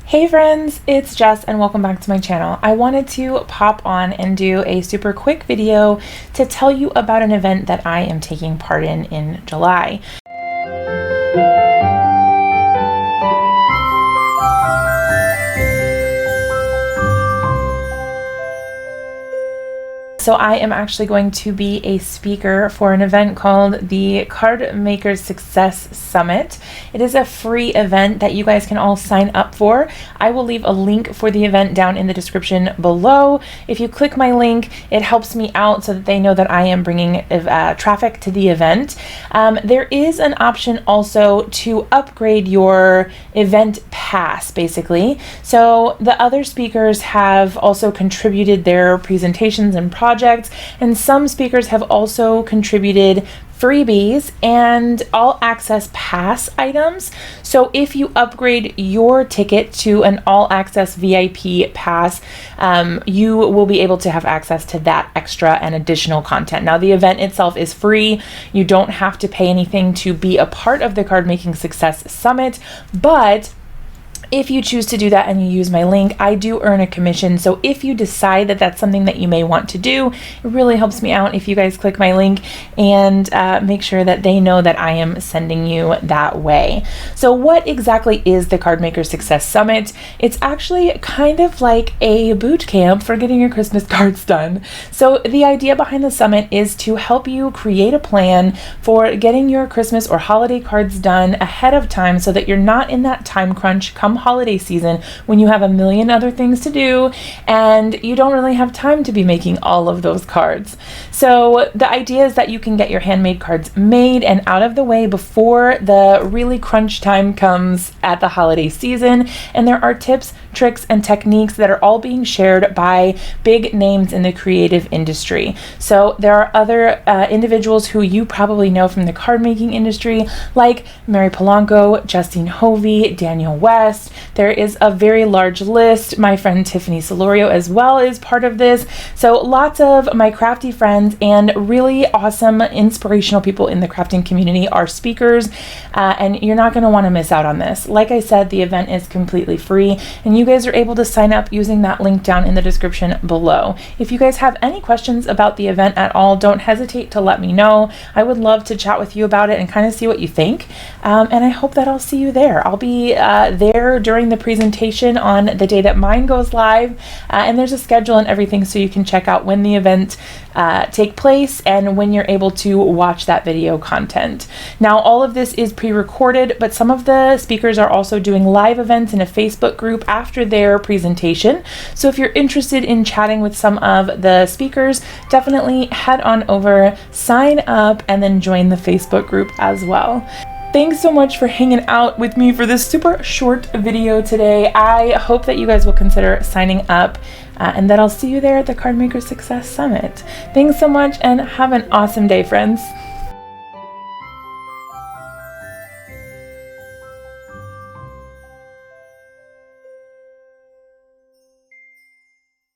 Hey friends, it's Jess and welcome back to my channel. I wanted to pop on and do a super quick video to tell you about an event that I am taking part in July. So I am actually going to be a speaker for an event called the Card Makers Success Summit. It is a free event that you guys can all sign up for. I will leave a link for the event down in the description below. If you click my link, it helps me out so that they know that I am bringing traffic to the event. There is an option also to upgrade your event pass, basically. So the other speakers have also contributed their presentations and projects, and some speakers have also contributed freebies and all access pass items. So if you upgrade your ticket to an all access VIP pass, you will be able to have access to that extra and additional content. Now the event itself is free. You don't have to pay anything to be a part of the Card Making Success Summit, but if you choose to do that and you use my link, I do earn a commission. So if you decide that that's something that you may want to do, it really helps me out if you guys click my link and make sure that they know that I am sending you that way. So what exactly is the Card Maker Success Summit? It's actually kind of like a boot camp for getting your Christmas cards done. So the idea behind the summit is to help you create a plan for getting your Christmas or holiday cards done ahead of time so that you're not in that time crunch come holiday season when you have a million other things to do and you don't really have time to be making all of those cards. So the idea is that you can get your handmade cards made and out of the way before the really crunch time comes at the holiday season. And there are tips, tricks, and techniques that are all being shared by big names in the creative industry. So there are other individuals who you probably know from the card making industry, like Mary Polanco, Justine Hovey, Daniel West. There is a very large list. My friend Tiffany Solorio as well is part of this. So lots of my crafty friends and really awesome inspirational people in the crafting community are speakers, and you're not going to want to miss out on this. Like I said, the event is completely free and you guys are able to sign up using that link down in the description below. If you guys have any questions about the event at all, don't hesitate to let me know. I would love to chat with you about it and kind of see what you think. And I hope that I'll see you there. I'll be there during the presentation on the day that mine goes live, and there's a schedule and everything so you can check out when the event take place and when you're able to watch that video content. Now all of this is pre-recorded, but some of the speakers are also doing live events in a Facebook group after their presentation. So if you're interested in chatting with some of the speakers, definitely head on over, sign up, and then join the Facebook group as well. Thanks so much for hanging out with me for this super short video today. I hope that you guys will consider signing up and that I'll see you there at the Card Maker Success Summit. Thanks so much and have an awesome day, friends.